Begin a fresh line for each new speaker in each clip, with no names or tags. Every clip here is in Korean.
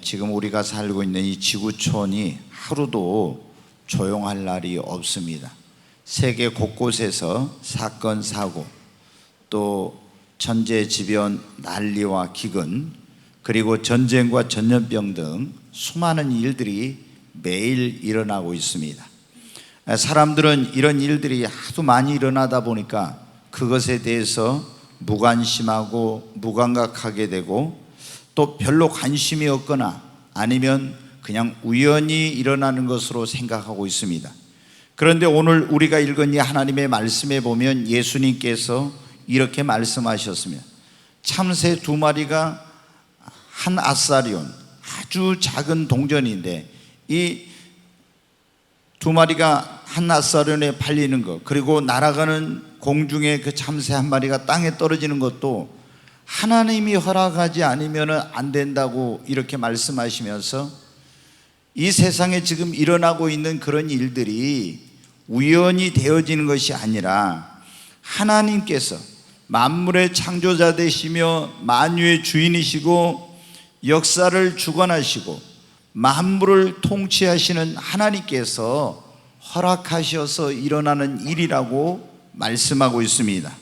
지금 우리가 살고 있는 이 지구촌이 하루도 조용할 날이 없습니다. 세계 곳곳에서 사건, 사고, 또 천재지변, 난리와 기근, 그리고 전쟁과 전염병 등 수많은 일들이 매일 일어나고 있습니다. 사람들은 이런 일들이 하도 많이 일어나다 보니까 그것에 대해서 무관심하고 무감각하게 되고, 또 별로 관심이 없거나 아니면 그냥 우연히 일어나는 것으로 생각하고 있습니다. 그런데 오늘 우리가 읽은 이 하나님의 말씀에 보면 예수님께서 이렇게 말씀하셨습니다. 참새 2마리가 한 아사리온, 아주 작은 동전인데 이 2마리가 한 아사리온에 팔리는 것, 그리고 날아가는 공중에 그 참새 1마리가 땅에 떨어지는 것도 하나님이 허락하지 않으면 안 된다고 이렇게 말씀하시면서, 이 세상에 지금 일어나고 있는 그런 일들이 우연히 되어지는 것이 아니라 하나님께서 만물의 창조자 되시며 만유의 주인이시고 역사를 주관하시고 만물을 통치하시는 하나님께서 허락하셔서 일어나는 일이라고 말씀하고 있습니다.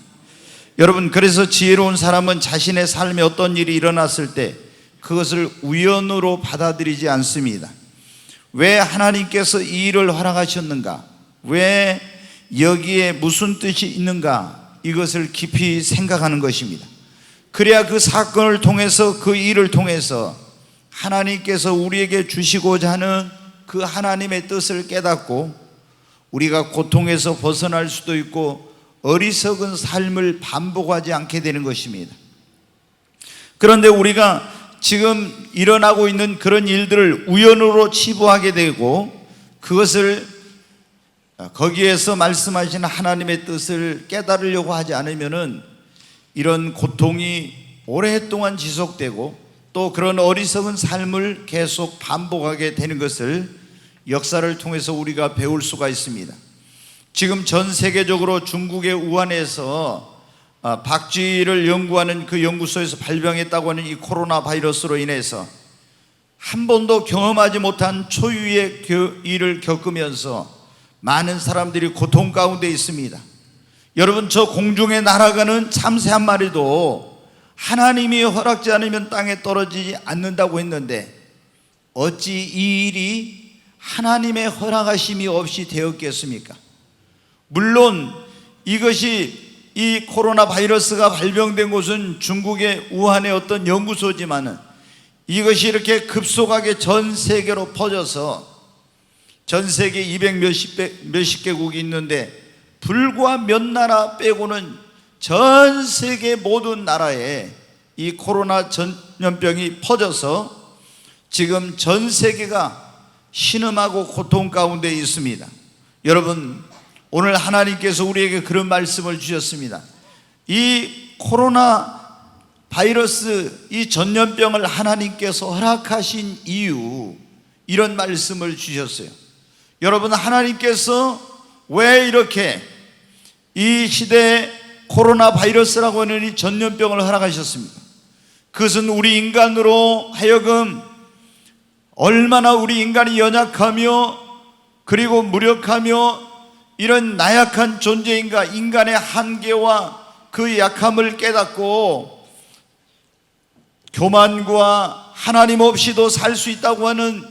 여러분, 그래서 지혜로운 사람은 자신의 삶에 어떤 일이 일어났을 때 그것을 우연으로 받아들이지 않습니다. 왜 하나님께서 이 일을 허락하셨는가? 왜 여기에 무슨 뜻이 있는가? 이것을 깊이 생각하는 것입니다. 그래야 그 사건을 통해서, 그 일을 통해서 하나님께서 우리에게 주시고자 하는 그 하나님의 뜻을 깨닫고 우리가 고통에서 벗어날 수도 있고 어리석은 삶을 반복하지 않게 되는 것입니다. 그런데 우리가 지금 일어나고 있는 그런 일들을 우연으로 치부하게 되고 그것을 거기에서 말씀하시는 하나님의 뜻을 깨달으려고 하지 않으면은 이런 고통이 오랫동안 지속되고 또 그런 어리석은 삶을 계속 반복하게 되는 것을 역사를 통해서 우리가 배울 수가 있습니다. 지금 전 세계적으로 중국의 우한에서 박쥐를 연구하는 그 연구소에서 발병했다고 하는 이 코로나 바이러스로 인해서 한 번도 경험하지 못한 초유의 일을 겪으면서 많은 사람들이 고통 가운데 있습니다. 여러분, 저 공중에 날아가는 참새 1마리도 하나님이 허락지 않으면 땅에 떨어지지 않는다고 했는데 어찌 이 일이 하나님의 허락하심이 없이 되었겠습니까? 물론 이것이 이 코로나 바이러스가 발병된 곳은 중국의 우한의 어떤 연구소지만은 이것이 이렇게 급속하게 전 세계로 퍼져서 전 세계 200 몇십 개국이 있는데 불과 몇 나라 빼고는 전 세계 모든 나라에 이 코로나 전염병이 퍼져서 지금 전 세계가 신음하고 고통 가운데 있습니다. 여러분, 오늘 하나님께서 우리에게 그런 말씀을 주셨습니다. 이 코로나 바이러스, 이 전염병을 하나님께서 허락하신 이유, 이런 말씀을 주셨어요. 여러분, 하나님께서 왜 이렇게 이 시대에 코로나 바이러스라고 하는 이 전염병을 허락하셨습니까? 그것은 우리 인간으로 하여금 얼마나 우리 인간이 연약하며 그리고 무력하며 이런 나약한 존재인가, 인간의 한계와 그 약함을 깨닫고 교만과 하나님 없이도 살 수 있다고 하는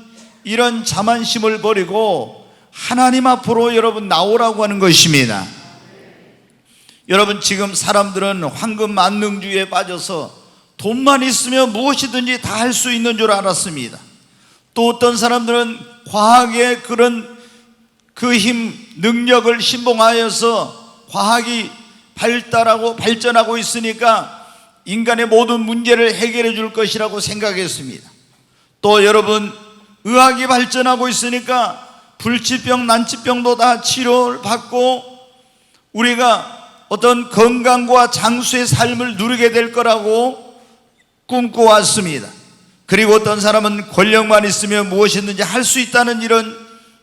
이런 자만심을 버리고 하나님 앞으로 여러분 나오라고 하는 것입니다. 여러분, 지금 사람들은 황금 만능주의에 빠져서 돈만 있으면 무엇이든지 다 할 수 있는 줄 알았습니다. 또 어떤 사람들은 과학의 그런 그 힘, 능력을 신봉하여서 과학이 발전하고 있으니까 인간의 모든 문제를 해결해 줄 것이라고 생각했습니다. 또 여러분, 의학이 발전하고 있으니까 불치병, 난치병도 다 치료를 받고 우리가 어떤 건강과 장수의 삶을 누리게 될 거라고 꿈꿔왔습니다. 그리고 어떤 사람은 권력만 있으면 무엇이든지 할 수 있다는 이런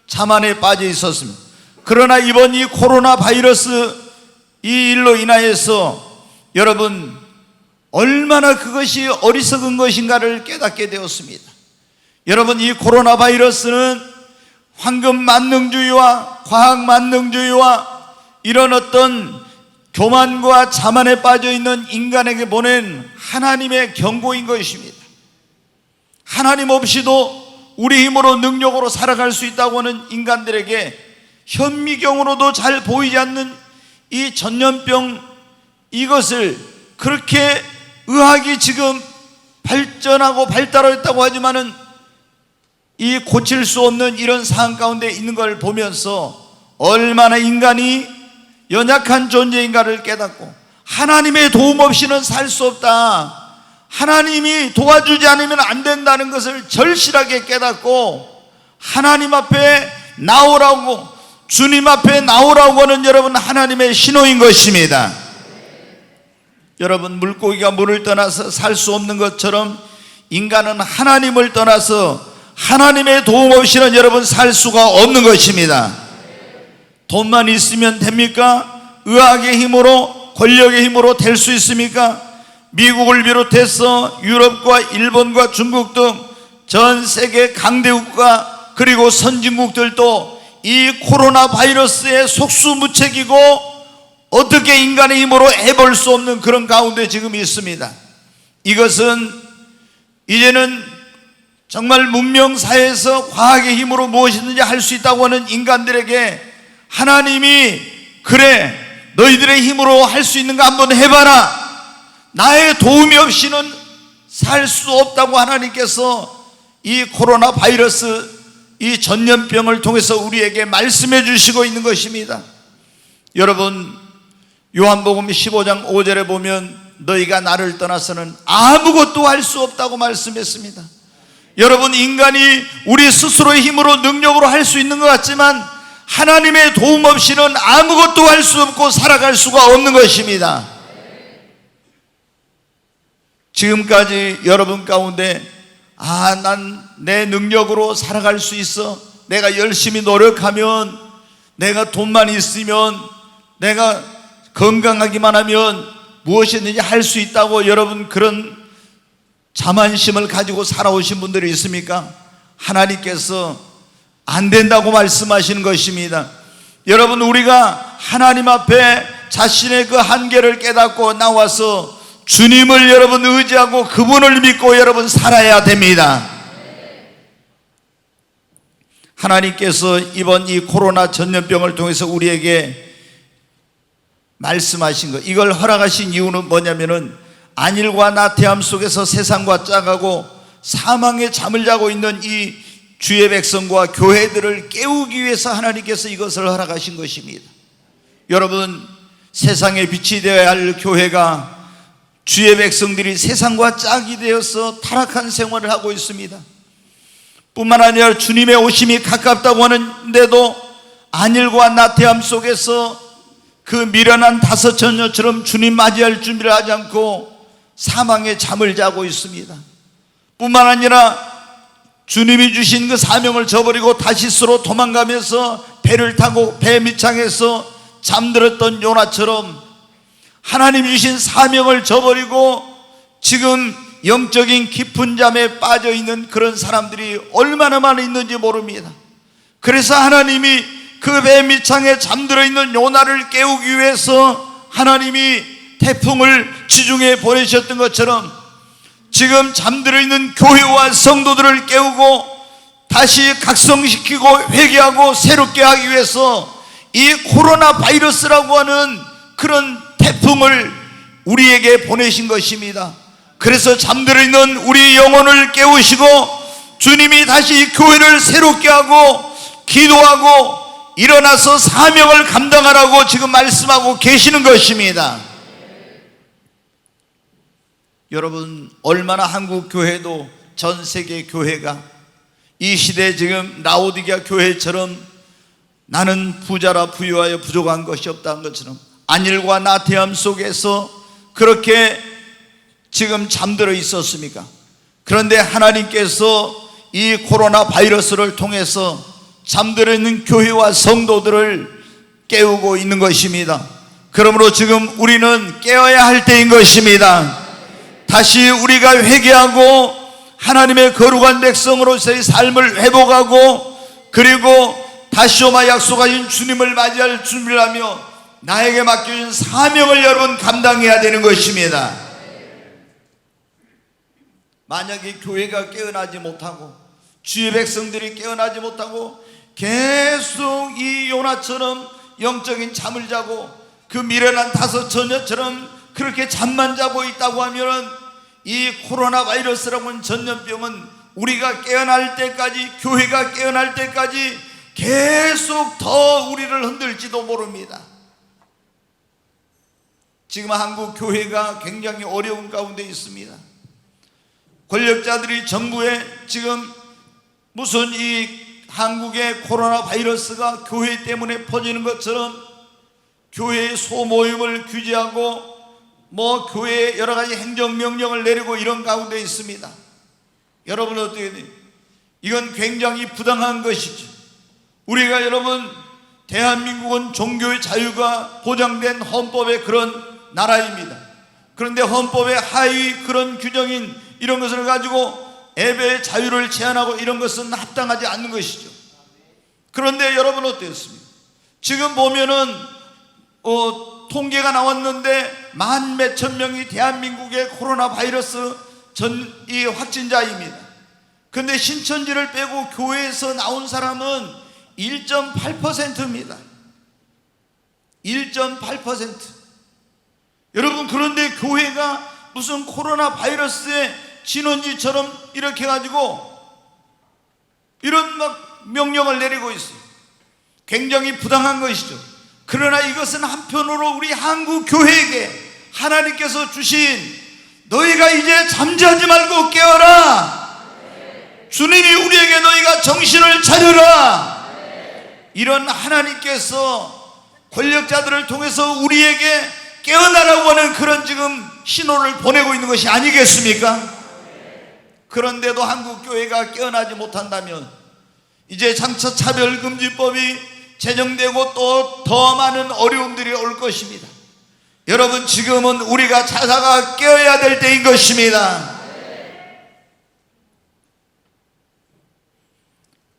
자만에 빠져 있었습니다. 그러나 이번 이 코로나 바이러스 이 일로 인하여서 여러분 얼마나 그것이 어리석은 것인가를 깨닫게 되었습니다. 여러분, 이 코로나 바이러스는 황금 만능주의와 과학 만능주의와 이런 어떤 교만과 자만에 빠져 있는 인간에게 보낸 하나님의 경고인 것입니다. 하나님 없이도 우리 힘으로 능력으로 살아갈 수 있다고 하는 인간들에게 현미경으로도 잘 보이지 않는 이 전염병, 이것을 그렇게 의학이 지금 발전하고 발달했다고 하지만은 이 고칠 수 없는 이런 상황 가운데 있는 걸 보면서 얼마나 인간이 연약한 존재인가를 깨닫고 하나님의 도움 없이는 살 수 없다, 하나님이 도와주지 않으면 안 된다는 것을 절실하게 깨닫고 하나님 앞에 나오라고, 주님 앞에 나오라고 하는 여러분 하나님의 신호인 것입니다. 여러분, 물고기가 물을 떠나서 살 수 없는 것처럼 인간은 하나님을 떠나서 하나님의 도움 없이는 여러분 살 수가 없는 것입니다. 돈만 있으면 됩니까? 의학의 힘으로, 권력의 힘으로 될 수 있습니까? 미국을 비롯해서 유럽과 일본과 중국 등 전 세계 강대국가 그리고 선진국들도 이 코로나 바이러스의 속수무책이고 어떻게 인간의 힘으로 해볼 수 없는 그런 가운데 지금 있습니다. 이것은 이제는 정말 문명사회에서 과학의 힘으로 무엇이든지 할 수 있다고 하는 인간들에게 하나님이 그래, 너희들의 힘으로 할 수 있는 거 한번 해봐라, 나의 도움이 없이는 살 수 없다고 하나님께서 이 코로나 바이러스, 이 전염병을 통해서 우리에게 말씀해 주시고 있는 것입니다. 여러분, 요한복음 15장 5절에 보면 너희가 나를 떠나서는 아무것도 할 수 없다고 말씀했습니다. 여러분, 인간이 우리 스스로의 힘으로 능력으로 할 수 있는 것 같지만 하나님의 도움 없이는 아무것도 할 수 없고 살아갈 수가 없는 것입니다. 지금까지 여러분 가운데 난 내 능력으로 살아갈 수 있어, 내가 열심히 노력하면, 내가 돈만 있으면, 내가 건강하기만 하면 무엇이든지 할 수 있다고 여러분 그런 자만심을 가지고 살아오신 분들이 있습니까? 하나님께서 안 된다고 말씀하시는 것입니다. 여러분, 우리가 하나님 앞에 자신의 그 한계를 깨닫고 나와서 주님을 여러분 의지하고 그분을 믿고 여러분 살아야 됩니다. 하나님께서 이번 이 코로나 전염병을 통해서 우리에게 말씀하신 것, 이걸 허락하신 이유는 뭐냐면은 안일과 나태함 속에서 세상과 짜가고 사망의 잠을 자고 있는 이 주의 백성과 교회들을 깨우기 위해서 하나님께서 이것을 허락하신 것입니다. 여러분, 세상의 빛이 되어야 할 교회가, 주의 백성들이 세상과 짝이 되어서 타락한 생활을 하고 있습니다. 뿐만 아니라 주님의 오심이 가깝다고 하는데도 안일과 나태함 속에서 그 미련한 다섯 처녀처럼 주님 맞이할 준비를 하지 않고 사망의 잠을 자고 있습니다. 뿐만 아니라 주님이 주신 그 사명을 저버리고 다시스로 도망가면서 배를 타고 배 밑창에서 잠들었던 요나처럼 하나님 주신 사명을 저버리고 지금 영적인 깊은 잠에 빠져 있는 그런 사람들이 얼마나 많이 있는지 모릅니다. 그래서 하나님이 그 배 밑창에 잠들어 있는 요나를 깨우기 위해서 하나님이 태풍을 지중해에 보내셨던 것처럼 지금 잠들어 있는 교회와 성도들을 깨우고 다시 각성시키고 회개하고 새롭게 하기 위해서 이 코로나 바이러스라고 하는 그런 태풍을 우리에게 보내신 것입니다. 그래서 잠들어 있는 우리 영혼을 깨우시고 주님이 다시 교회를 새롭게 하고 기도하고 일어나서 사명을 감당하라고 지금 말씀하고 계시는 것입니다. 여러분, 얼마나 한국 교회도 전 세계 교회가 이 시대에 지금 라오디게아 교회처럼 나는 부자라 부유하여 부족한 것이 없다는 것처럼 안일과 나태함 속에서 그렇게 지금 잠들어 있었습니까? 그런데 하나님께서 이 코로나 바이러스를 통해서 잠들어 있는 교회와 성도들을 깨우고 있는 것입니다. 그러므로 지금 우리는 깨어야 할 때인 것입니다. 다시 우리가 회개하고 하나님의 거룩한 백성으로서의 삶을 회복하고, 그리고 다시 오마 약속하신 주님을 맞이할 준비를 하며 나에게 맡겨진 사명을 여러분 감당해야 되는 것입니다. 만약에 교회가 깨어나지 못하고 주의 백성들이 깨어나지 못하고 계속 이 요나처럼 영적인 잠을 자고 그 미련한 다섯 처녀처럼 그렇게 잠만 자고 있다고 하면 이 코로나 바이러스라고 하는 전염병은 우리가 깨어날 때까지, 교회가 깨어날 때까지 계속 더 우리를 흔들지도 모릅니다. 지금 한국 교회가 굉장히 어려운 가운데 있습니다. 권력자들이 정부에 지금 무슨 이 한국의 코로나 바이러스가 교회 때문에 퍼지는 것처럼 교회의 소모임을 규제하고 교회에 여러 가지 행정명령을 내리고 이런 가운데 있습니다. 여러분 어떻게 돼요? 이건 굉장히 부당한 것이죠. 우리가 여러분 대한민국은 종교의 자유가 보장된 헌법의 그런 나라입니다. 그런데 헌법의 하위 그런 규정인 이런 것을 가지고 예배의 자유를 제한하고 이런 것은 합당하지 않는 것이죠. 그런데 여러분 어땠습니까? 지금 보면은 통계가 나왔는데 만 몇천 명이 대한민국의 코로나 바이러스 이 확진자입니다. 그런데 신천지를 빼고 교회에서 나온 사람은 1.8%입니다. 1.8%. 여러분, 그런데 교회가 무슨 코로나 바이러스의 진원지처럼 이렇게 해가지고 이런 명령을 내리고 있어요. 굉장히 부당한 것이죠. 그러나 이것은 한편으로 우리 한국 교회에게 하나님께서 주신, 너희가 이제 잠자지 말고 깨어라, 주님이 우리에게 너희가 정신을 차려라, 이런 하나님께서 권력자들을 통해서 우리에게 깨어나라고 하는 그런 지금 신호를 보내고 있는 것이 아니겠습니까? 그런데도 한국 교회가 깨어나지 못한다면 이제 장차 차별금지법이 제정되고 또 더 많은 어려움들이 올 것입니다. 여러분, 지금은 우리가 자사가 깨어야 될 때인 것입니다.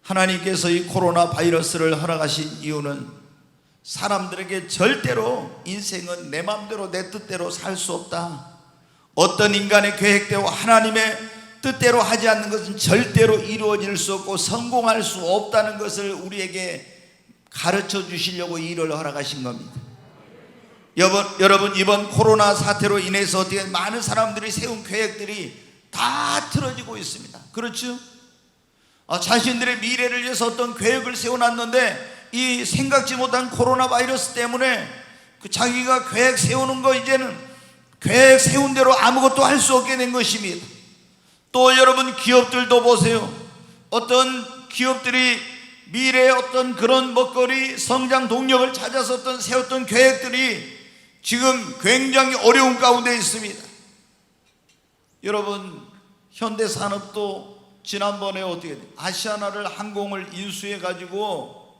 하나님께서 이 코로나 바이러스를 허락하신 이유는 사람들에게 절대로 인생은 내 마음대로 내 뜻대로 살 수 없다, 어떤 인간의 계획대로 하나님의 뜻대로 하지 않는 것은 절대로 이루어질 수 없고 성공할 수 없다는 것을 우리에게 가르쳐 주시려고 이 일을 허락하신 겁니다. 여러분, 이번 코로나 사태로 인해서 어떻게 많은 사람들이 세운 계획들이 다 틀어지고 있습니다. 그렇죠? 자신들의 미래를 위해서 어떤 계획을 세워놨는데 이 생각지 못한 코로나 바이러스 때문에 자기가 계획 세우는 거 이제는 계획 세운 대로 아무것도 할 수 없게 된 것입니다. 또 여러분, 기업들도 보세요. 어떤 기업들이 미래의 어떤 그런 먹거리 성장 동력을 찾아서 세웠던 계획들이 지금 굉장히 어려운 가운데 있습니다. 여러분, 현대산업도 지난번에 어떻게 돼? 아시아나를 항공을 인수해 가지고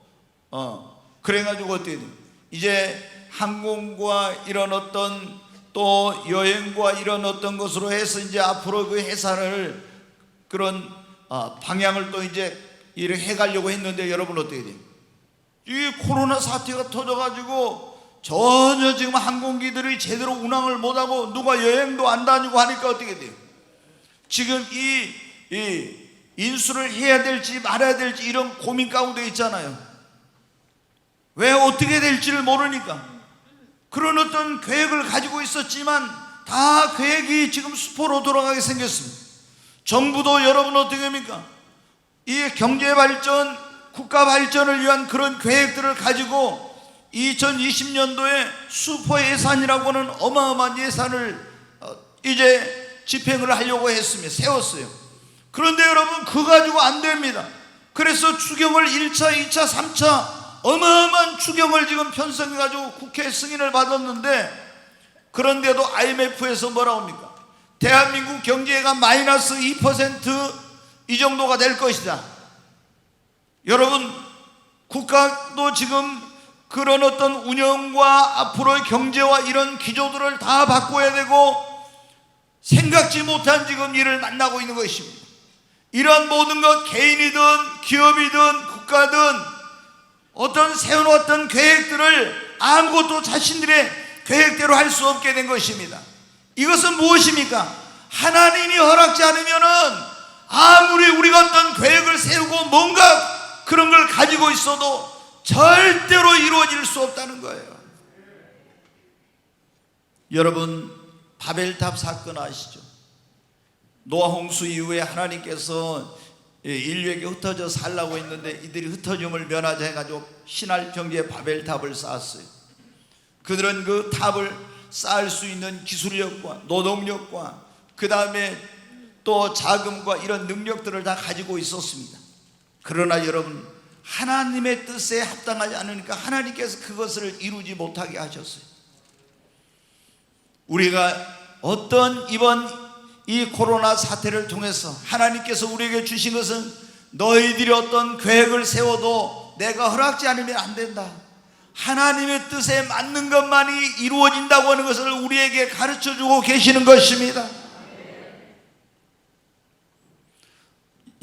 그래가지고 어떻게 돼? 이제 항공과 이런 어떤 또 여행과 이런 어떤 것으로 해서 이제 앞으로 그 회사를 그런 방향을 또 이제 이렇게 해가려고 했는데 여러분 어떻게 돼요? 이 코로나 사태가 터져가지고 전혀 지금 항공기들이 제대로 운항을 못하고 누가 여행도 안 다니고 하니까 어떻게 돼요? 지금 이 인수를 해야 될지 말아야 될지 이런 고민 가운데 있잖아요. 왜 어떻게 될지를 모르니까. 그런 어떤 계획을 가지고 있었지만 다 계획이 지금 수포로 돌아가게 생겼습니다. 정부도 여러분 어떻게 합니까? 이 경제 발전, 국가 발전을 위한 그런 계획들을 가지고 2020년도에 슈퍼 예산이라고 하는 어마어마한 예산을 이제 집행을 하려고 했으며 세웠어요. 그런데 여러분, 그거 가지고 안 됩니다. 그래서 추경을 1차, 2차, 3차 어마어마한 추경을 지금 편성해 가지고 국회 승인을 받았는데, 그런데도 IMF에서 뭐라고 합니까? 대한민국 경제가 마이너스 2% 이 정도가 될 것이다. 여러분, 국가도 지금 그런 어떤 운영과 앞으로의 경제와 이런 기조들을 다 바꿔야 되고 생각지 못한 지금 일을 만나고 있는 것입니다. 이런 모든 것, 개인이든 기업이든 국가든 어떤 세워놓았던 계획들을 아무것도 자신들의 계획대로 할 수 없게 된 것입니다. 이것은 무엇입니까? 하나님이 허락지 않으면은 아무리 우리가 어떤 계획을 세우고 뭔가 그런 걸 가지고 있어도 절대로 이루어질 수 없다는 거예요. 여러분, 바벨탑 사건 아시죠? 노아 홍수 이후에 하나님께서 인류에게 흩어져 살라고 했는데 이들이 흩어짐을 면하자 해가지고 신할 경지에 바벨탑을 쌓았어요. 그들은 그 탑을 쌓을 수 있는 기술력과 노동력과 그 다음에 또 자금과 이런 능력들을 다 가지고 있었습니다. 그러나 여러분, 하나님의 뜻에 합당하지 않으니까 하나님께서 그것을 이루지 못하게 하셨어요. 우리가 어떤 이번 이 코로나 사태를 통해서 하나님께서 우리에게 주신 것은 너희들이 어떤 계획을 세워도 내가 허락지 않으면 안 된다. 하나님의 뜻에 맞는 것만이 이루어진다고 하는 것을 우리에게 가르쳐주고 계시는 것입니다.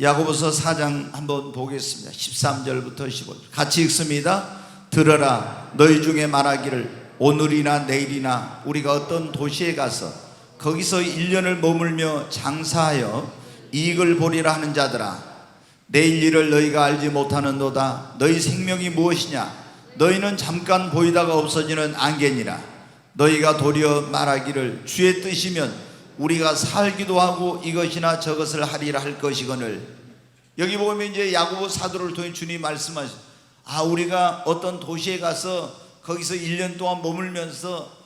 야고보서 4장 한번 보겠습니다. 13절부터 15절 같이 읽습니다. 들어라, 너희 중에 말하기를 오늘이나 내일이나 우리가 어떤 도시에 가서 거기서 1년을 머물며 장사하여 이익을 보리라 하는 자들아, 내일 일을 너희가 알지 못하는도다. 너희 생명이 무엇이냐? 너희는 잠깐 보이다가 없어지는 안개니라. 너희가 도리어 말하기를 주의 뜻이면 우리가 살기도 하고 이것이나 저것을 하리라 할 것이거늘. 여기 보면 이제 야고보 사도를 통해 주님 말씀하시죠. 우리가 어떤 도시에 가서 거기서 1년 동안 머물면서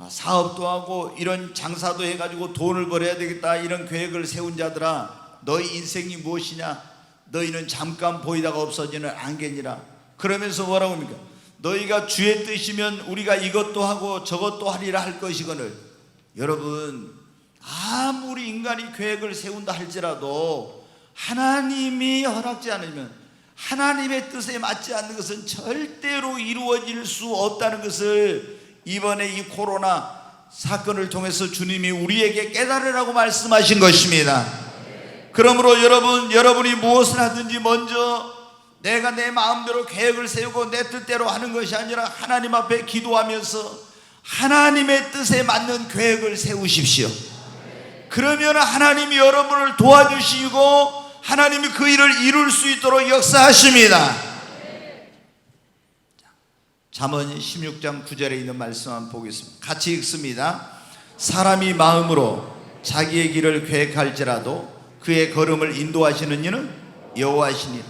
사업도 하고 이런 장사도 해가지고 돈을 벌어야 되겠다, 이런 계획을 세운 자들아, 너희 인생이 무엇이냐? 너희는 잠깐 보이다가 없어지는 안개니라. 그러면서 뭐라고 합니까? 너희가 주의 뜻이면 우리가 이것도 하고 저것도 하리라 할 것이거늘. 여러분, 아무리 인간이 계획을 세운다 할지라도 하나님이 허락지 않으면, 하나님의 뜻에 맞지 않는 것은 절대로 이루어질 수 없다는 것을 이번에 이 코로나 사건을 통해서 주님이 우리에게 깨달으라고 말씀하신 것입니다. 그러므로 여러분이 무엇을 하든지 먼저 내가 내 마음대로 계획을 세우고 내 뜻대로 하는 것이 아니라 하나님 앞에 기도하면서 하나님의 뜻에 맞는 계획을 세우십시오. 그러면 하나님이 여러분을 도와주시고 하나님이 그 일을 이룰 수 있도록 역사하십니다. 잠언 16장 9절에 있는 말씀 한번 보겠습니다. 같이 읽습니다. 사람이 마음으로 자기의 길을 계획할지라도 그의 걸음을 인도하시는 이는 여호와시니라.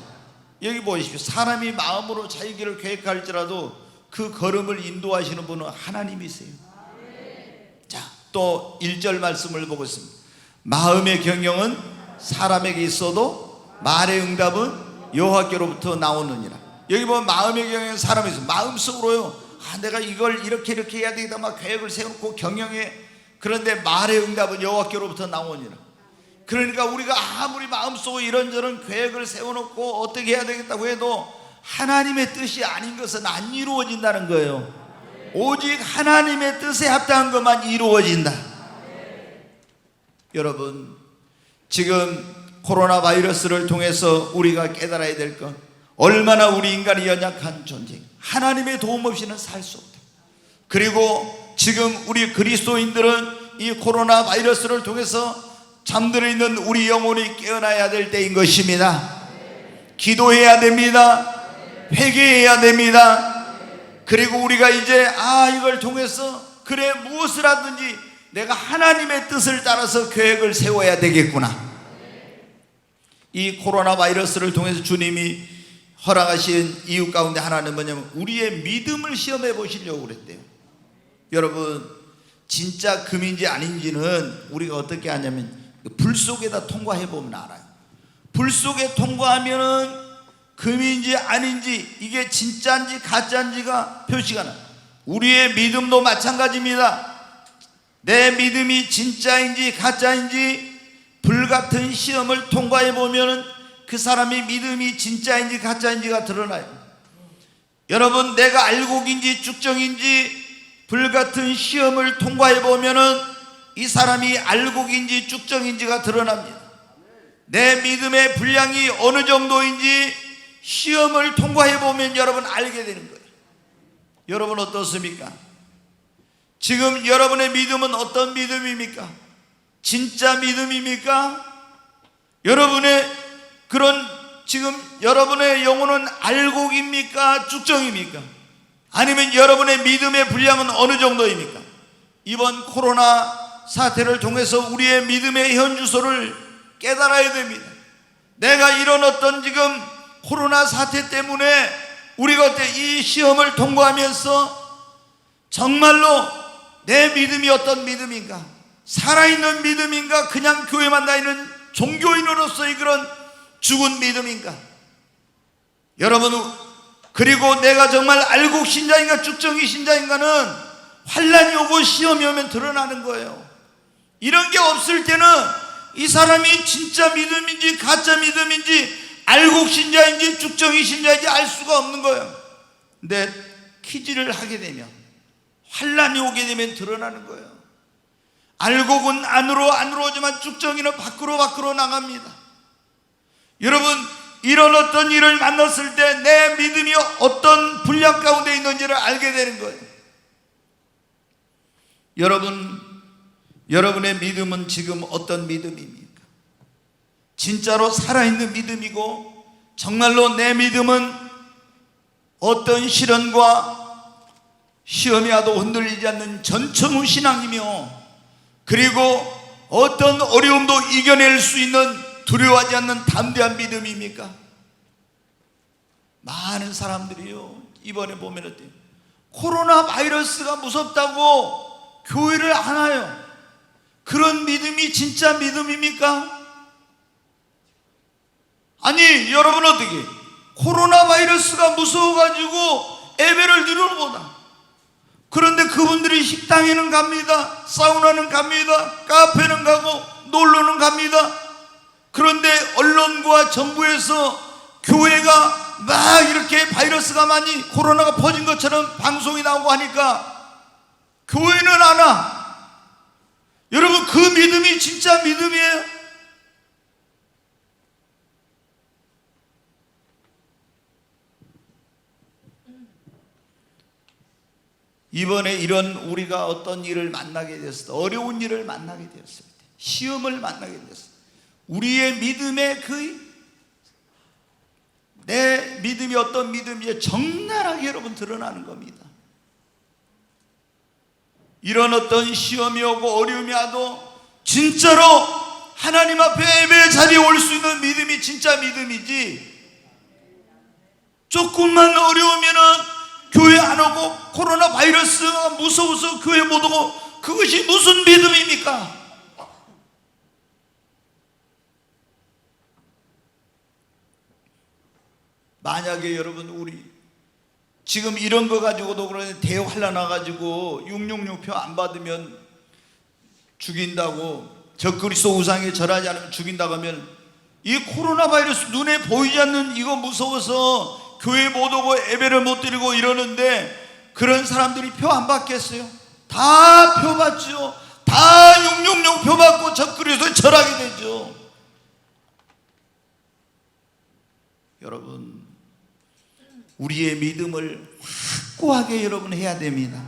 여기 보십시오. 사람이 마음으로 자기 길을 계획할지라도 그 걸음을 인도하시는 분은 하나님이세요. 자, 또 1절 말씀을 보고 있습니다. 마음의 경영은 사람에게 있어도 말의 응답은 여호와께로부터 나오느니라. 여기 보면 마음의 경영은 사람이 있어요. 마음속으로요, 내가 이걸 이렇게 해야 되겠다 막 계획을 세우고 경영해. 그런데 말의 응답은 여호와께로부터 나오니라. 그러니까 우리가 아무리 마음속으로 이런저런 계획을 세워놓고 어떻게 해야 되겠다고 해도 하나님의 뜻이 아닌 것은 안 이루어진다는 거예요. 오직 하나님의 뜻에 합당한 것만 이루어진다. 여러분, 지금 코로나 바이러스를 통해서 우리가 깨달아야 될 것, 얼마나 우리 인간이 연약한 존재, 하나님의 도움 없이는 살 수 없다. 그리고 지금 우리 그리스도인들은 이 코로나 바이러스를 통해서 잠들어 있는 우리 영혼이 깨어나야 될 때인 것입니다. 기도해야 됩니다. 회개해야 됩니다. 그리고 우리가 이제 이걸 통해서 그래 무엇을 하든지 내가 하나님의 뜻을 따라서 계획을 세워야 되겠구나. 이 코로나 바이러스를 통해서 주님이 허락하신 이유 가운데 하나는 뭐냐면 우리의 믿음을 시험해 보시려고 그랬대요. 여러분, 진짜 금인지 아닌지는 우리가 어떻게 하냐면 불 속에다 통과해 보면 알아요. 불 속에 통과하면은 금인지 아닌지, 이게 진짜인지 가짜인지가 표시가 나요. 우리의 믿음도 마찬가지입니다. 내 믿음이 진짜인지 가짜인지 불같은 시험을 통과해 보면은 그 사람의 믿음이 진짜인지 가짜인지가 드러나요. 여러분, 내가 알곡인지 쭉정인지 불같은 시험을 통과해 보면은 이 사람이 알곡인지 쭉정인지가 드러납니다. 내 믿음의 분량이 어느 정도인지 시험을 통과해 보면 여러분 알게 되는 거예요. 여러분 어떻습니까? 지금 여러분의 믿음은 어떤 믿음입니까? 진짜 믿음입니까? 여러분의 지금 여러분의 영혼은 알곡입니까? 쭉정입니까? 아니면 여러분의 믿음의 분량은 어느 정도입니까? 이번 코로나 사태를 통해서 우리의 믿음의 현주소를 깨달아야 됩니다. 내가 이런 어떤 지금 코로나 사태 때문에 우리가 이 시험을 통과하면서 정말로 내 믿음이 어떤 믿음인가? 살아있는 믿음인가? 그냥 교회만 다니는 종교인으로서의 그런 죽은 믿음인가? 여러분, 그리고 내가 정말 알곡 신자인가 쭉정이 신자인가는 환란이 오고 시험이 오면 드러나는 거예요. 이런 게 없을 때는 이 사람이 진짜 믿음인지 가짜 믿음인지 알곡 신자인지 쭉정이 신자인지 알 수가 없는 거예요. 근데 퀴즈를 하게 되면 환란이 오게 되면 드러나는 거예요. 알곡은 안으로 오지만 쭉정이는 밖으로 나갑니다. 여러분, 이런 어떤 일을 만났을 때 내 믿음이 어떤 분량 가운데 있는지를 알게 되는 거예요. 여러분의 믿음은 지금 어떤 믿음입니까? 진짜로 살아있는 믿음이고 정말로 내 믿음은 어떤 시련과 시험이 와도 흔들리지 않는 전청후 신앙이며, 그리고 어떤 어려움도 이겨낼 수 있는 두려워하지 않는 담대한 믿음입니까? 많은 사람들이요, 이번에 보면 어때요? 코로나 바이러스가 무섭다고 교회를 안 와요. 그런 믿음이 진짜 믿음입니까? 아니, 여러분 어떻게 코로나 바이러스가 무서워가지고 예배를 드려보나? 그런데 그분들이 식당에는 갑니다. 사우나는 갑니다. 카페는 가고 놀러는 갑니다. 그런데 언론과 정부에서 교회가 막 이렇게 바이러스가 많이 코로나가 퍼진 것처럼 방송이 나오고 하니까 교회는 안 와. 여러분, 그 믿음이 진짜 믿음이에요? 이번에 이런 우리가 어떤 일을 만나게 됐을 때, 어려운 일을 만나게 되었을 때, 시험을 만나게 되었을 때, 우리의 믿음의 내 믿음이 어떤 믿음인지 적나라하게 여러분 드러나는 겁니다. 이런 어떤 시험이 오고 어려움이 와도 진짜로 하나님 앞에 예배 자리에 올 수 있는 믿음이 진짜 믿음이지, 조금만 어려우면은 교회 안 오고 코로나 바이러스가 무서워서 교회 못 오고, 그것이 무슨 믿음입니까? 만약에 여러분, 우리 지금 이런 거 가지고도 그러는데 대환란 와가지고 666표 안 받으면 죽인다고, 적그리스도 우상에 절하지 않으면 죽인다고 하면, 이 코로나 바이러스 눈에 보이지 않는 이거 무서워서 교회 못 오고 예배를 못 드리고 이러는데, 그런 사람들이 표 안 받겠어요? 다 표 받죠. 다 666표 받고 적그리스도에 절하게 되죠. 여러분, 우리의 믿음을 확고하게 여러분 해야 됩니다.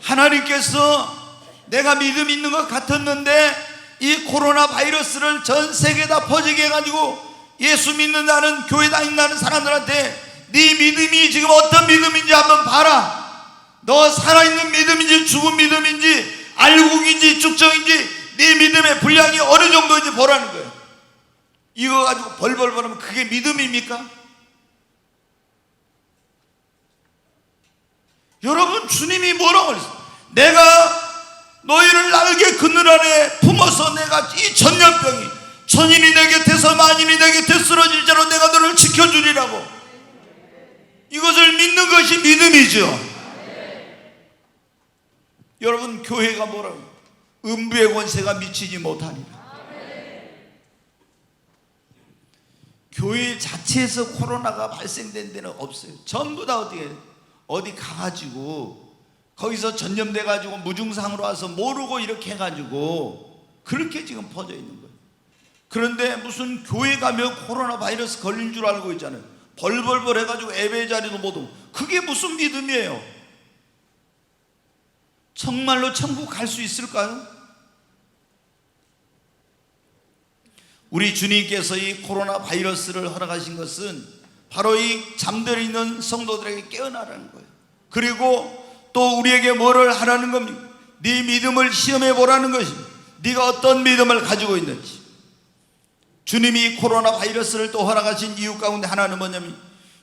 하나님께서 내가 믿음 있는 것 같았는데 이 코로나 바이러스를 전 세계에 다 퍼지게 해가지고 예수 믿는다는, 교회 다닌다는 사람들한테 네 믿음이 지금 어떤 믿음인지 한번 봐라. 너 살아있는 믿음인지 죽은 믿음인지 알곡인지 쭉정인지 네 믿음의 분량이 어느 정도인지 보라는 거예요. 이거 가지고 벌벌 벌하면 그게 믿음입니까? 여러분, 주님이 뭐라고 그랬어요? 내가 너희를 날개 그늘 아래 품어서 내가 이 전염병이 천인이 내 곁에서 만인이 내 곁에 쓰러질지라도 내가 너를 지켜주리라고. 이것을 믿는 것이 믿음이죠. 여러분, 교회가 뭐라고? 음부의 권세가 미치지 못하니라. 교회 자체에서 코로나가 발생된 데는 없어요. 전부 다 어디 가가지고 거기서 전염돼 가지고 무증상으로 와서 모르고 이렇게 해가지고 그렇게 지금 퍼져 있는 거예요. 그런데 무슨 교회 가면 코로나 바이러스 걸린 줄 알고 있잖아요. 벌벌벌 해가지고 예배 자리도 못 오고. 그게 무슨 믿음이에요? 정말로 천국 갈 수 있을까요? 우리 주님께서 이 코로나 바이러스를 허락하신 것은 바로 이 잠들어 있는 성도들에게 깨어나라는 거예요. 그리고 또 우리에게 뭐를 하라는 겁니까? 네 믿음을 시험해 보라는 것입니다. 네가 어떤 믿음을 가지고 있는지. 주님이 코로나 바이러스를 또 허락하신 이유 가운데 하나는 뭐냐면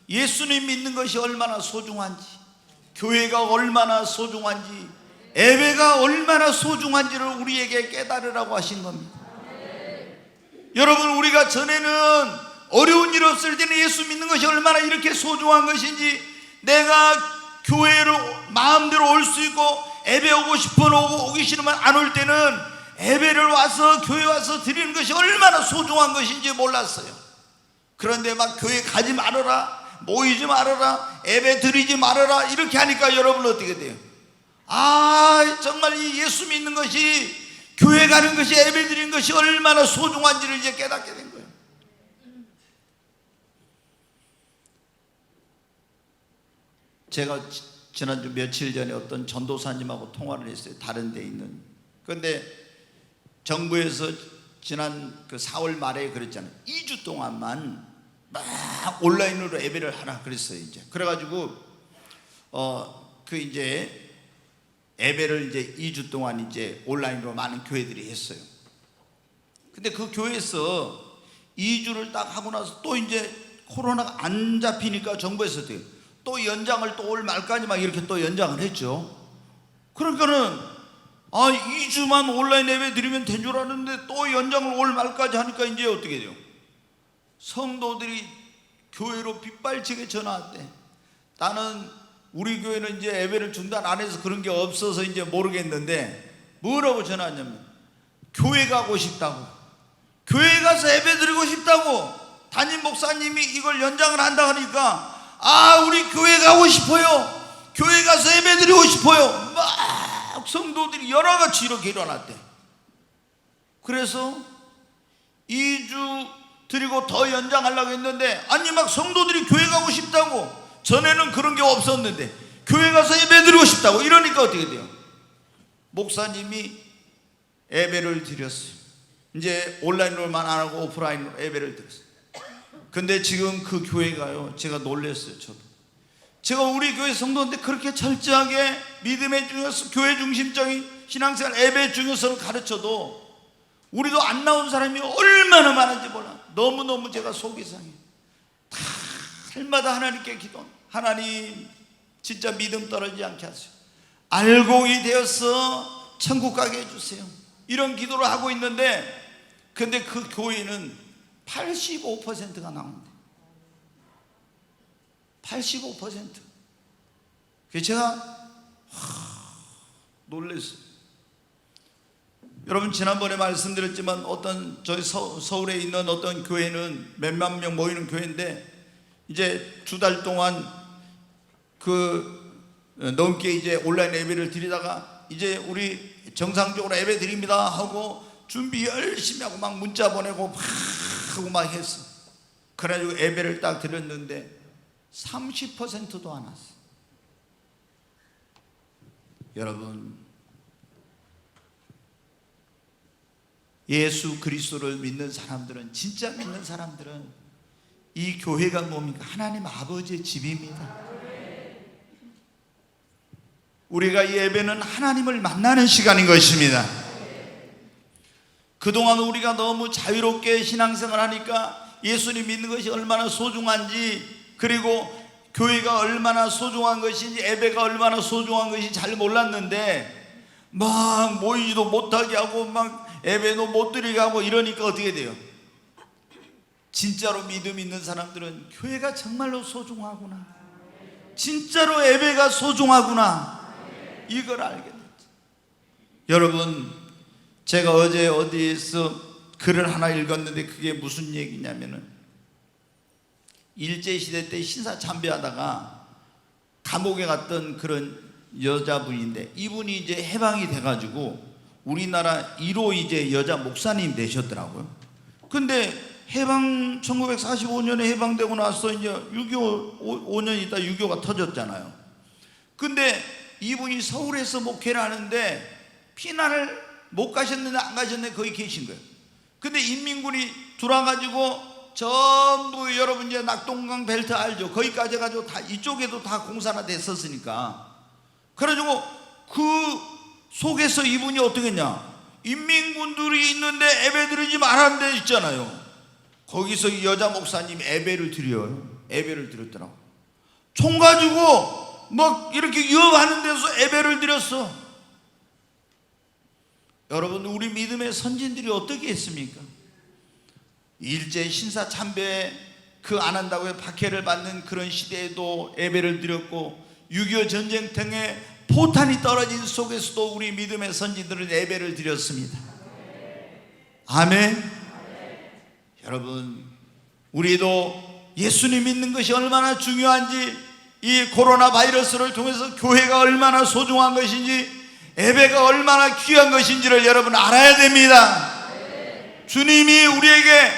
예수님 믿는 것이 얼마나 소중한지, 교회가 얼마나 소중한지, 예배가 얼마나 소중한지를 우리에게 깨달으라고 하신 겁니다. 여러분, 우리가 전에는 어려운 일 없을 때는 예수 믿는 것이 얼마나 이렇게 소중한 것인지, 내가 교회로 마음대로 올 수 있고 예배 오고 싶어 오기 싫으면 안 올 때는 예배를 와서 교회 와서 드리는 것이 얼마나 소중한 것인지 몰랐어요. 그런데 막 교회 가지 말아라, 모이지 말아라, 예배 드리지 말아라 이렇게 하니까 여러분 어떻게 돼요? 정말 이 예수 믿는 것이, 교회 가는 것이, 예배 드리는 것이 얼마나 소중한지를 이제 깨닫게 된 거예요. 제가 지난주 며칠 전에 어떤 전도사님하고 통화를 했어요. 다른 데 있는. 그런데 정부에서 지난 그 4월 말에 그랬잖아요. 2주 동안만 막 온라인으로 예배를 하라 그랬어요. 이제 그래가지고 이제 예배를 이제 2주 동안 이제 온라인으로 많은 교회들이 했어요. 근데 그 교회에서 2주를 딱 하고 나서 또 이제 코로나가 안 잡히니까 정부에서 또 연장을 또 올 말까지 막 이렇게 또 연장을 했죠. 그러니까는 2주만 온라인 예배 드리면 된 줄 알았는데 또 연장을 올 말까지 하니까 이제 어떻게 돼요? 성도들이 교회로 빗발치게 전화 왔대. 나는 우리 교회는 이제 예배를 중단 안 해서 그런 게 없어서 이제 모르겠는데 뭐라고 전화 왔냐면 교회 가고 싶다고, 교회 가서 예배 드리고 싶다고. 담임 목사님이 이걸 연장을 한다 하니까 우리 교회 가고 싶어요, 교회 가서 예배 드리고 싶어요. 막 성도들이 여러 가지 이렇게 일어났대. 그래서 2주 드리고 더 연장하려고 했는데 막 성도들이 교회 가고 싶다고, 전에는 그런 게 없었는데 교회 가서 예배 드리고 싶다고 이러니까 어떻게 돼요? 목사님이 예배를 드렸어요. 이제 온라인으로만 안 하고 오프라인으로 예배를 드렸어요. 근데 지금 그 교회가요, 제가 놀랐어요. 제가 우리 교회 성도인데 그렇게 철저하게 믿음의 중요성, 교회 중심적인 신앙생활, 예배 중요성을 가르쳐도 우리도 안 나온 사람이 얼마나 많은지 몰라. 너무너무 제가 속이 상해요. 달마다 하나님께 기도, 하나님 진짜 믿음 떨어지지 않게 하세요. 알곡이 되어서 천국 가게 해주세요. 이런 기도를 하고 있는데, 근데 그 교회는 85%가 나옵니다. 85%. 그래서 제가 놀랐어요. 여러분, 지난번에 말씀드렸지만 어떤 저희 서울에 있는 어떤 교회는 몇만 명 모이는 교회인데 이제 2달 동안 넘게 이제 온라인 예배를 드리다가 이제 우리 정상적으로 예배 드립니다 하고 준비 열심히 하고 막 문자 보내고 막 하고 막 했어. 그래가지고 예배를 딱 드렸는데 30%도 안 왔어. 여러분, 예수 그리스도를 믿는 사람들은, 진짜 믿는 사람들은 이 교회가 뭡니까? 하나님 아버지의 집입니다. 우리가 이 예배는 하나님을 만나는 시간인 것입니다. 그동안 우리가 너무 자유롭게 신앙생활 하니까 예수님 믿는 것이 얼마나 소중한지, 그리고 교회가 얼마나 소중한 것인지, 예배가 얼마나 소중한 것인지 잘 몰랐는데 막 모이지도 못하게 하고 막 예배도 못 드리게 하고 이러니까 어떻게 돼요? 진짜로 믿음 있는 사람들은 교회가 정말로 소중하구나, 진짜로 예배가 소중하구나, 이걸 알게 됐죠. 여러분, 제가 어제 어디에서 글을 하나 읽었는데 그게 무슨 얘기냐면은, 일제시대 때 신사참배하다가 감옥에 갔던 그런 여자분인데 이분이 이제 해방이 돼가지고 우리나라 1호 이제 여자 목사님 되셨더라고요. 근데 해방 1945년에 해방되고 나서 이제 6.25 5년 있다 6.25가 터졌잖아요. 근데 이분이 서울에서 목회를 하는데 피난을 못 가셨는데 안 가셨는데 거기 계신 거예요. 근데 인민군이 들어와가지고 전부 여러분 이제 낙동강 벨트 알죠? 거기까지 해가지고 다 이쪽에도 다 공사가 됐었으니까, 그래가지고 그 속에서 이분이 어떻게 했냐, 인민군들이 있는데 예배 드리지 말라는 데 있잖아요. 거기서 여자 목사님 예배를 드려요. 예배를 드렸더라고. 총 가지고 막 이렇게 위협하는 데서 예배를 드렸어. 여러분, 우리 믿음의 선진들이 어떻게 했습니까? 일제 신사 참배 그 안 한다고 박해를 받는 그런 시대에도 예배를 드렸고, 6.25 전쟁통에 포탄이 떨어진 속에서도 우리 믿음의 선진들은 예배를 드렸습니다. 아멘. 여러분, 우리도 예수님 믿는 것이 얼마나 중요한지, 이 코로나 바이러스를 통해서 교회가 얼마나 소중한 것인지, 예배가 얼마나 귀한 것인지를 여러분 알아야 됩니다. 주님이 우리에게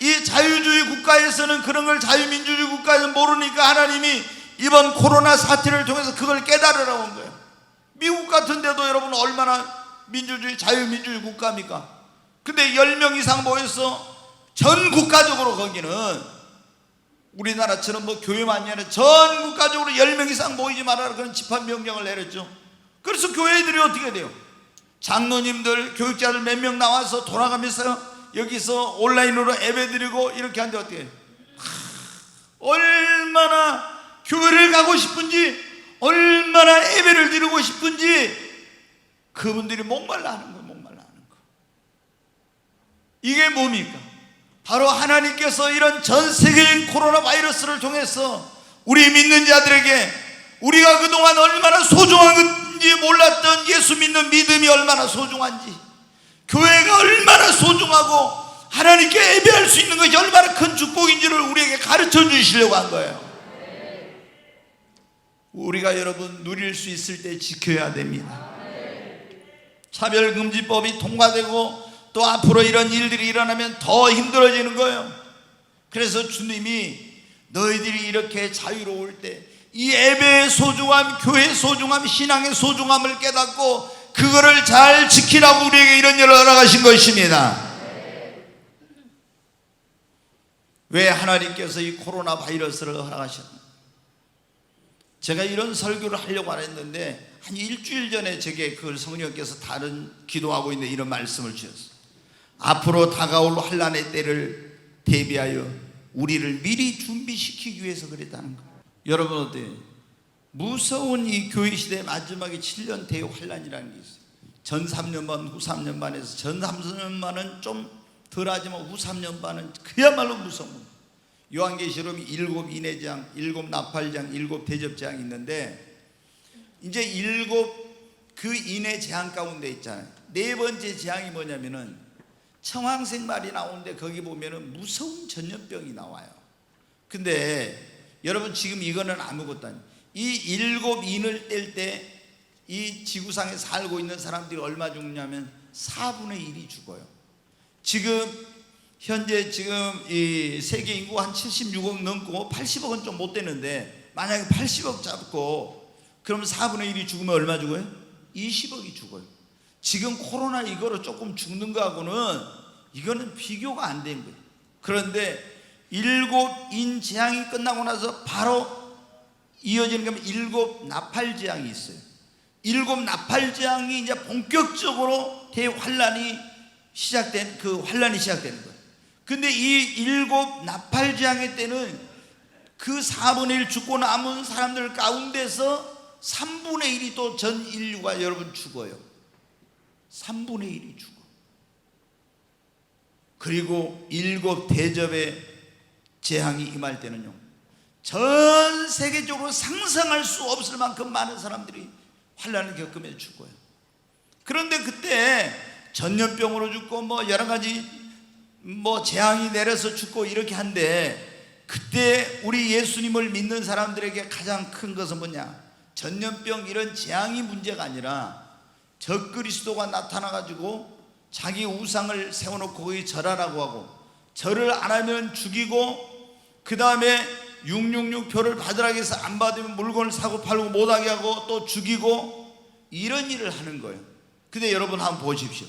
이 자유주의 국가에서는 그런 걸 자유민주주의 국가에서는 모르니까 하나님이 이번 코로나 사태를 통해서 그걸 깨달으라고 한 거예요. 미국 같은 데도 여러분 얼마나 민주주의 자유민주주의 국가입니까? 근데 10명 이상 모여서 전 국가적으로, 거기는 우리나라처럼 뭐 교회만이 아니라 전 국가적으로 10명 이상 모이지 말아라 그런 집합명령을 내렸죠. 그래서 교회들이 어떻게 돼요? 장로님들, 교육자들 몇 명 나와서 돌아가면서 여기서 온라인으로 예배드리고 이렇게 하는데 어떻게 해요? 얼마나 교회를 가고 싶은지, 얼마나 예배를 드리고 싶은지 그분들이 목말라 하는 거예요. 목말라 하는 거. 이게 뭡니까? 바로 하나님께서 이런 전 세계적인 코로나 바이러스를 통해서 우리 믿는 자들에게 우리가 그동안 얼마나 소중한 건지 몰랐던 예수 믿는 믿음이 얼마나 소중한지, 교회가 얼마나 소중하고 하나님께 예배할 수 있는 것이 얼마나 큰 축복인지를 우리에게 가르쳐 주시려고 한 거예요. 우리가 여러분 누릴 수 있을 때 지켜야 됩니다. 차별금지법이 통과되고 또 앞으로 이런 일들이 일어나면 더 힘들어지는 거예요. 그래서 주님이 너희들이 이렇게 자유로울 때 이 예배의 소중함, 교회의 소중함, 신앙의 소중함을 깨닫고 그거를 잘 지키라고 우리에게 이런 일을 허락하신 것입니다. 왜 하나님께서 이 코로나 바이러스를 허락하셨나? 제가 이런 설교를 하려고 안 했는데 한 일주일 전에 제게 그 성령께서 다른 기도하고 있는 이런 말씀을 주셨어요. 앞으로 다가올 환난의 때를 대비하여 우리를 미리 준비시키기 위해서 그랬다는 거예요. 여러분 어때요? 무서운 이 교회 시대의 마지막에 7년 대환란이라는 게 있어요. 전 3년 반, 후 3년 반에서 전 3년 반은 좀 덜하지만 후 3년 반은 그야말로 무서운 거예요. 요한계시록이 7 인해장, 7 나팔장, 7 대접장이 있는데 이제 7 그 인해 재앙 가운데 있잖아요. 네 번째 재앙이 뭐냐면은 청황색 말이 나오는데 거기 보면은 무서운 전염병이 나와요. 근데 여러분 지금 이거는 아무것도 아니에요. 이 7 인을 뗄 때 이 지구상에 살고 있는 사람들이 얼마 죽냐면 4분의 1이 죽어요. 지금 현재 지금 이 세계 인구가 한 76억 넘고 80억은 좀 못 되는데 만약에 80억 잡고 그럼 4분의 1이 죽으면 얼마 죽어요? 20억이 죽어요. 지금 코로나 이거로 조금 죽는 거하고는 이거는 비교가 안 된 거예요. 그런데 7인 재앙이 끝나고 나서 바로 이어지는 게 7 나팔 재앙이 있어요. 7 나팔 재앙이 이제 본격적으로 대환란이 시작된 그 환란이 시작되는 거예요. 근데 이 7 나팔 재앙의 때는 그 4분의 1 죽고 남은 사람들 가운데서 3분의 1이 또 전 인류가 여러분 죽어요. 3분의 1이 죽어. 그리고 7 대접의 재앙이 임할 때는요, 전 세계적으로 상상할 수 없을 만큼 많은 사람들이 환란을 겪으며 죽어요. 그런데 그때 전염병으로 죽고 뭐 여러 가지 뭐 재앙이 내려서 죽고 이렇게 한데, 그때 우리 예수님을 믿는 사람들에게 가장 큰 것은 뭐냐? 전염병 이런 재앙이 문제가 아니라 적그리스도가 나타나가지고 자기 우상을 세워놓고 거기 절하라고 하고 절을 안 하면 죽이고, 그 다음에 666표를 받으라고 해서 안 받으면 물건을 사고 팔고 못하게 하고 또 죽이고, 이런 일을 하는 거예요. 근데 여러분 한번 보십시오.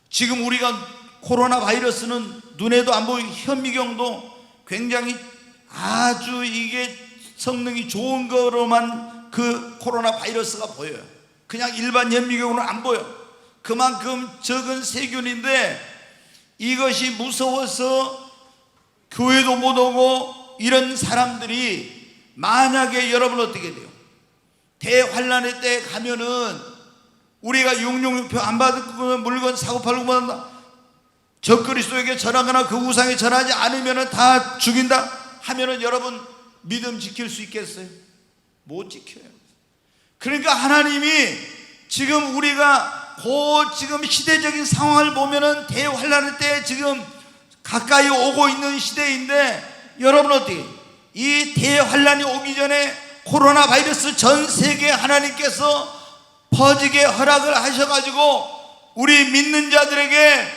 지금 우리가 코로나 바이러스는 눈에도 안 보이고 현미경도 굉장히 아주 이게 성능이 좋은 거로만 그 코로나 바이러스가 보여요. 그냥 일반 현미경으로는 안 보여. 그만큼 적은 세균인데 이것이 무서워서 교회도 못 오고 이런 사람들이 만약에 여러분 어떻게 돼요? 대환란의 때 가면은 우리가 666표 안 받으면 물건 사고 팔고 뭐 적그리스도에게 전하거나 그 우상에 전하지 않으면 다 죽인다 하면은 여러분 믿음 지킬 수 있겠어요? 못 지켜요. 그러니까 하나님이 지금 우리가 지금 시대적인 상황을 보면은 대환란의 때 지금 가까이 오고 있는 시대인데, 여러분 어떻게 이 대환란이 오기 전에 코로나 바이러스 전 세계 하나님께서 퍼지게 허락을 하셔가지고 우리 믿는 자들에게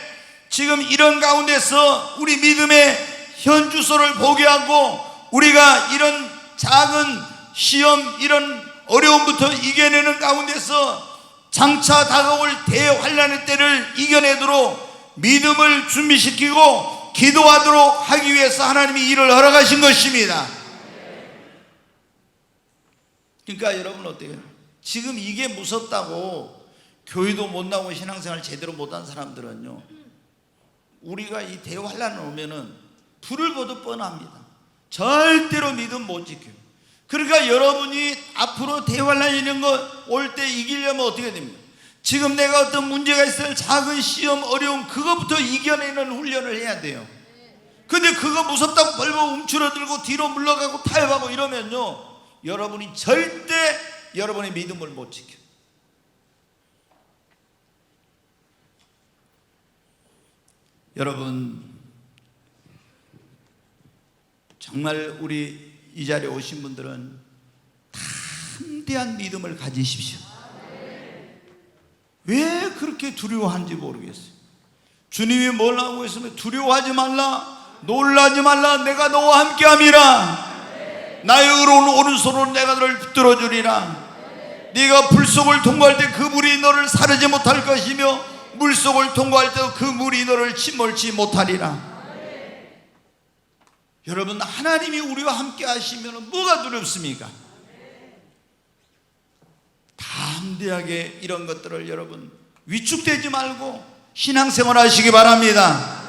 지금 이런 가운데서 우리 믿음의 현주소를 보게 하고, 우리가 이런 작은 시험, 이런 어려움부터 이겨내는 가운데서 장차 다가올 대환란의 때를 이겨내도록 믿음을 준비시키고 기도하도록 하기 위해서 하나님이 이를 허락하신 것입니다. 그러니까 여러분 어때요? 지금 이게 무섭다고 교회도 못 나오고 신앙생활 제대로 못한 사람들은요, 우리가 이 대환란 오면은 불을 보듯 뻔합니다. 절대로 믿음 못 지켜요. 그러니까 여러분이 앞으로 대환란 이런 거 올 때 이기려면 어떻게 됩니까? 지금 내가 어떤 문제가 있어요. 작은 시험, 어려움, 그것부터 이겨내는 훈련을 해야 돼요. 근데 그거 무섭다고 벌벌 움츠러들고 뒤로 물러가고 타협하고 이러면요, 여러분이 절대 여러분의 믿음을 못 지켜요. 여러분 정말 우리 이 자리에 오신 분들은 담대한 믿음을 가지십시오. 왜 그렇게 두려워하는지 모르겠어요. 주님이 뭘 하고 있으면 두려워하지 말라, 놀라지 말라, 내가 너와 함께함이라. 나의 의로운 오른손으로 내가 너를 붙들어 주리라. 네가 불 속을 통과할 때 그 물이 너를 사르지 못할 것이며 물 속을 통과할 때 그 물이 너를 침몰치 못하리라. 여러분 하나님이 우리와 함께 하시면 뭐가 두렵습니까? 담대하게 이런 것들을 여러분 위축되지 말고 신앙생활 하시기 바랍니다.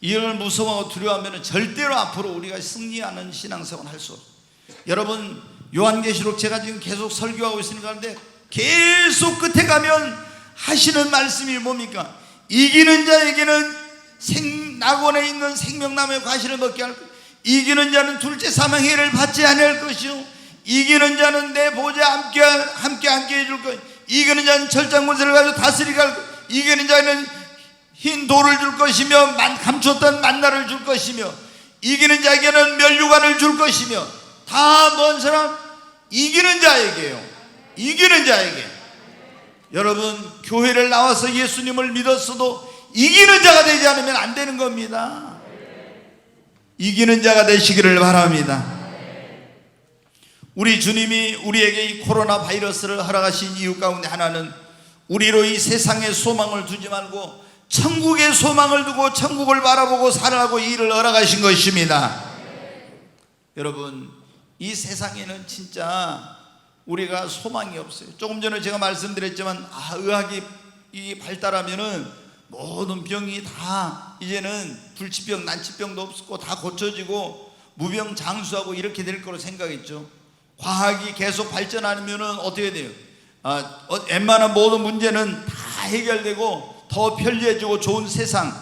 이를 무서워하고 두려워하면 절대로 앞으로 우리가 승리하는 신앙생활 할 수 없어요. 여러분 요한계시록 제가 지금 계속 설교하고 있으니까 근데 계속 끝에 가면 하시는 말씀이 뭡니까? 이기는 자에게는 낙원에 있는 생명나무의 과실을 먹게 할 것, 이기는 자는 둘째 사망의 해를 받지 않을 것이요, 이기는 자는 내 보좌 함께 앉게 해줄 것, 이기는 자는 철장문세를 가지고 다스리게 할 것, 이기는 자는 흰 돌을 줄 것이며 감췄던 만나를 줄 것이며, 이기는 자에게는 면류관을 줄 것이며, 다 뭔 사람? 이기는 자에게요. 이기는 자에게. 여러분 교회를 나와서 예수님을 믿었어도 이기는 자가 되지 않으면 안 되는 겁니다. 이기는 자가 되시기를 바랍니다. 우리 주님이 우리에게 이 코로나 바이러스를 허락하신 이유 가운데 하나는 우리로 이 세상에 소망을 두지 말고 천국에 소망을 두고 천국을 바라보고 살아가고 일을 허락하신 것입니다. 여러분 이 세상에는 진짜 우리가 소망이 없어요. 조금 전에 제가 말씀드렸지만 의학이 발달하면은 모든 병이 다 이제는 불치병, 난치병도 없고 다 고쳐지고 무병장수하고 이렇게 될 거로 생각했죠. 과학이 계속 발전하면은 어떻게 돼요? 웬만한 모든 문제는 다 해결되고 더 편리해지고 좋은 세상,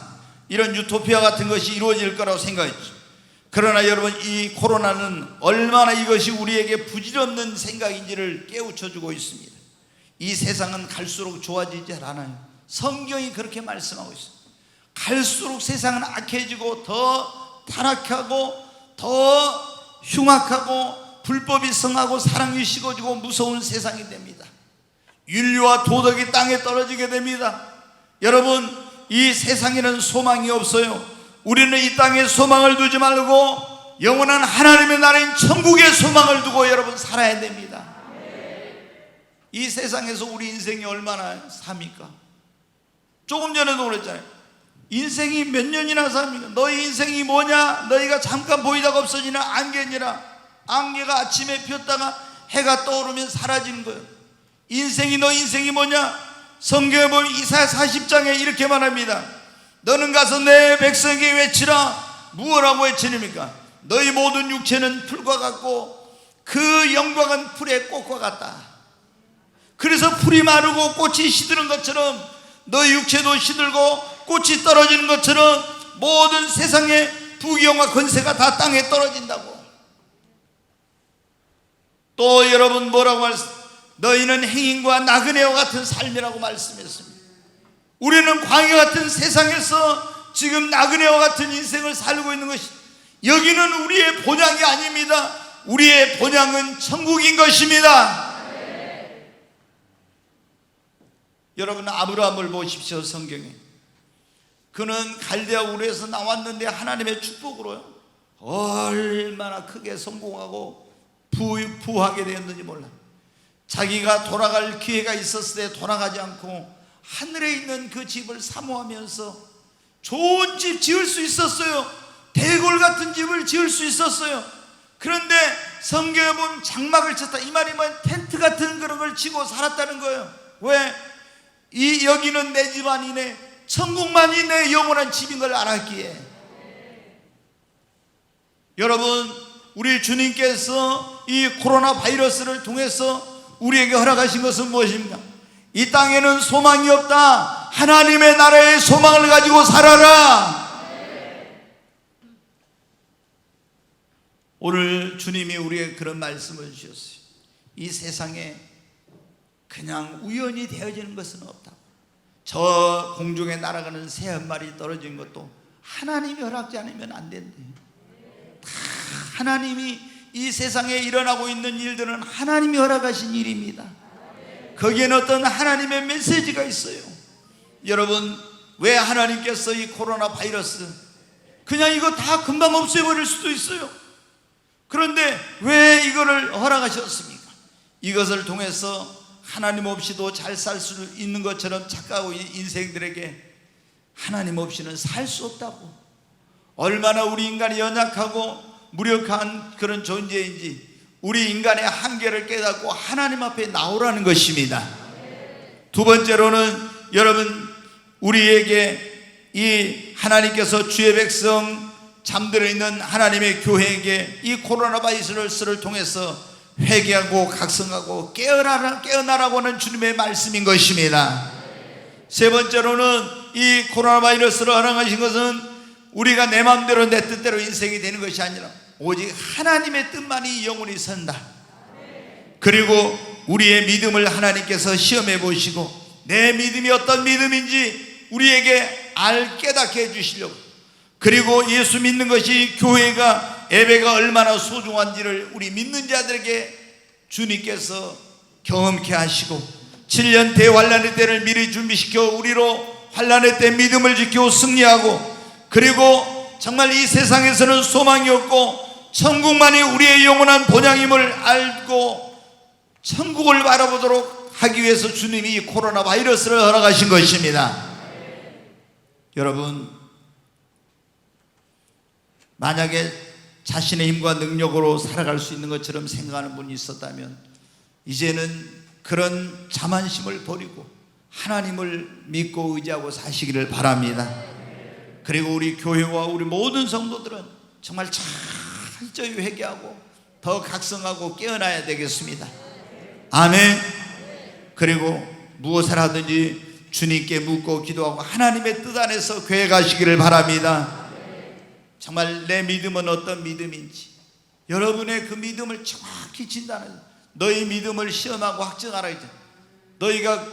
이런 유토피아 같은 것이 이루어질 거라고 생각했죠. 그러나 여러분 이 코로나는 얼마나 이것이 우리에게 부질없는 생각인지를 깨우쳐주고 있습니다. 이 세상은 갈수록 좋아지지 않아요. 성경이 그렇게 말씀하고 있어요. 갈수록 세상은 악해지고 더 타락하고 더 흉악하고 불법이 성하고 사랑이 식어지고 무서운 세상이 됩니다. 윤리와 도덕이 땅에 떨어지게 됩니다. 여러분 이 세상에는 소망이 없어요. 우리는 이 땅에 소망을 두지 말고 영원한 하나님의 나라인 천국에 소망을 두고 여러분 살아야 됩니다. 이 세상에서 우리 인생이 얼마나 삽니까? 조금 전에도 그랬잖아요. 인생이 몇 년이나 삽니까? 너희 인생이 뭐냐? 너희가 잠깐 보이다가 없어지는 안개니라. 안개가 아침에 폈다가 해가 떠오르면 사라지는 거예요. 인생이, 너 인생이 뭐냐? 성경에 보면 이사야 40장에 이렇게 말합니다. 너는 가서 내 백성에게 외치라. 무엇라고 외치십니까? 너희 모든 육체는 풀과 같고 그 영광은 풀의 꽃과 같다. 그래서 풀이 마르고 꽃이 시드는 것처럼 너희 육체도 시들고 꽃이 떨어지는 것처럼 모든 세상의 부귀영화 권세가 다 땅에 떨어진다고. 또 여러분 뭐라고 너희는 행인과 나그네와 같은 삶이라고 말씀했습니다. 우리는 광야 같은 세상에서 지금 나그네와 같은 인생을 살고 있는 것이, 여기는 우리의 본향이 아닙니다. 우리의 본향은 천국인 것입니다. 여러분 아브라함을 보십시오. 성경에 그는 갈대아 우르에서 나왔는데 하나님의 축복으로요 얼마나 크게 성공하고 부하게 되었는지 몰라. 자기가 돌아갈 기회가 있었을 때 돌아가지 않고 하늘에 있는 그 집을 사모하면서 좋은 집 지을 수 있었어요. 대골 같은 집을 지을 수 있었어요. 그런데 성경에 보면 장막을 쳤다. 이 말이 뭐야? 텐트 같은 그런 걸 치고 살았다는 거예요. 왜? 여기는 내 집 아니네, 천국만이 내 영원한 집인 걸 알았기에. 여러분 우리 주님께서 이 코로나 바이러스를 통해서 우리에게 허락하신 것은 무엇입니까? 이 땅에는 소망이 없다. 하나님의 나라의 소망을 가지고 살아라. 오늘 주님이 우리에게 그런 말씀을 주셨어요. 이 세상에 그냥 우연히 되어지는 것은 없다. 저 공중에 날아가는 새 한 마리 떨어진 것도 하나님이 허락지 않으면 안 된대요. 다 하나님이, 이 세상에 일어나고 있는 일들은 하나님이 허락하신 일입니다. 거기에는 어떤 하나님의 메시지가 있어요. 여러분 왜 하나님께서 이 코로나 바이러스 그냥 이거 다 금방 없애버릴 수도 있어요. 그런데 왜 이거를 허락하셨습니까? 이것을 통해서 하나님 없이도 잘 살 수 있는 것처럼 착각하고 인생들에게 하나님 없이는 살 수 없다고, 얼마나 우리 인간이 연약하고 무력한 그런 존재인지 우리 인간의 한계를 깨닫고 하나님 앞에 나오라는 것입니다. 두 번째로는 여러분 우리에게 이 하나님께서 주의 백성 잠들어 있는 하나님의 교회에게 이 코로나 바이러스를 통해서 회개하고 각성하고 깨어나라고 하는 주님의 말씀인 것입니다. 세 번째로는 이 코로나 바이러스를 허락하신 것은 우리가 내 마음대로 내 뜻대로 인생이 되는 것이 아니라 오직 하나님의 뜻만이 영원히 선다. 그리고 우리의 믿음을 하나님께서 시험해 보시고 내 믿음이 어떤 믿음인지 우리에게 깨닫게 해주시려고, 그리고 예수 믿는 것이 교회가 예배가 얼마나 소중한지를 우리 믿는 자들에게 주님께서 경험케 하시고 7년 대환란의 때를 미리 준비시켜 우리로 환란의 때 믿음을 지키고 승리하고, 그리고 정말 이 세상에서는 소망이 없고 천국만이 우리의 영원한 본향임을 알고 천국을 바라보도록 하기 위해서 주님이 이 코로나 바이러스를 허락하신 것입니다. 여러분 만약에 자신의 힘과 능력으로 살아갈 수 있는 것처럼 생각하는 분이 있었다면 이제는 그런 자만심을 버리고 하나님을 믿고 의지하고 사시기를 바랍니다. 그리고 우리 교회와 우리 모든 성도들은 정말 철저히 회개하고 더 각성하고 깨어나야 되겠습니다. 아멘. 그리고 무엇을 하든지 주님께 묻고 기도하고 하나님의 뜻 안에서 교회 가시기를 바랍니다. 정말 내 믿음은 어떤 믿음인지 여러분의 그 믿음을 정확히 진단해서 너희 믿음을 시험하고 확증하라 했잖아요. 너희가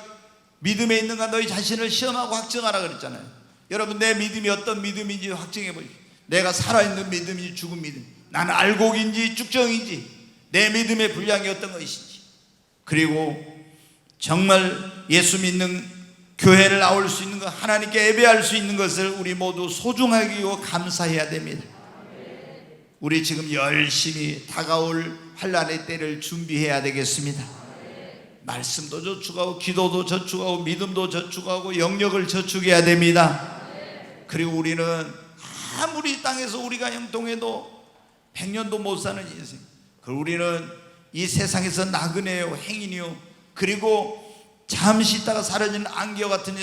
믿음에 있는가 너희 자신을 시험하고 확증하라 그랬잖아요. 여러분 내 믿음이 어떤 믿음인지 확증해 보십시오. 내가 살아있는 믿음인지 죽은 믿음, 나는 알곡인지 쭉정인지 내 믿음의 분량이 어떤 것인지, 그리고 정말 예수 믿는 교회를 나올 수 있는 것, 하나님께 예배할 수 있는 것을 우리 모두 소중하게 여기고 감사해야 됩니다. 우리 지금 열심히 다가올 환난의 때를 준비해야 되겠습니다. 말씀도 저축하고 기도도 저축하고 믿음도 저축하고 영역을 저축해야 됩니다. 그리고 우리는 아무리 땅에서 우리가 형통해도 100년도 못 사는 인생, 우리는 이 세상에서 나그네요, 행인이요, 그리고 잠시 있다가 사라지는 안개와 같은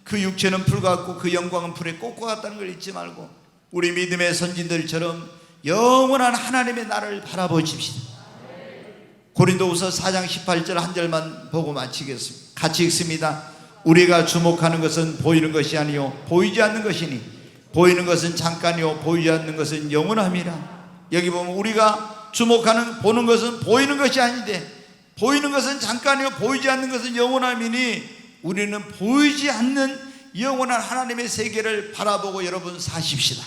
그 육체는 풀 같고 그 영광은 불의 꽃과 같다는 걸 잊지 말고 우리 믿음의 선진들처럼 영원한 하나님의 나라를 바라보십시다. 고린도후서 4장 18절 한 절만 보고 마치겠습니다. 같이 읽습니다. 우리가 주목하는 것은 보이는 것이 아니요 보이지 않는 것이니 보이는 것은 잠깐이요 보이지 않는 것은 영원함이라. 여기 보면 우리가 주목하는 보는 것은 보이는 것이 아닌데 보이는 것은 잠깐이요 보이지 않는 것은 영원함이니 우리는 보이지 않는 영원한 하나님의 세계를 바라보고 여러분 사십시다.